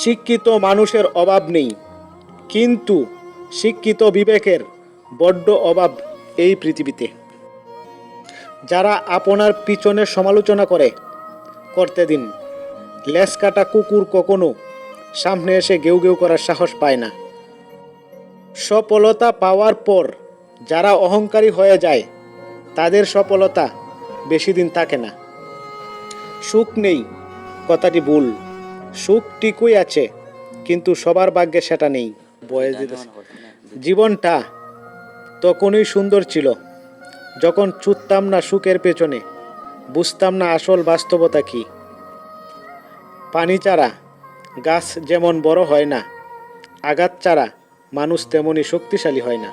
শিক্ষিত মানুষের অভাব নেই, কিন্তু শিক্ষিত বিবেকের বড্ড অভাব এই পৃথিবীতে। যারা আপনার পিছনে সমালোচনা করতে দিন। লেজ কাটা কুকুর কখনো সামনে এসে গেউ গেউ করার সাহস পায় না। সফলতা পাওয়ার পর যারা অহংকারী হয়ে যায়, তাদের সফলতা বেশি দিন থাকে না। সুখ নেই কথাটি ভুল, সুখ ঠিকই আছে, কিন্তু সবার ভাগ্যে সেটা নেই। বয়স দিতেছে। জীবনটা তখনই সুন্দর ছিল যখন ছুটতাম না সুখের পেছনে, বুঝতাম না আসল বাস্তবতা কি। পানি ছাড়া গাছ যেমন বড় হয় না, আঘাত ছাড়া মানুষ তেমনই শক্তিশালী হয় না।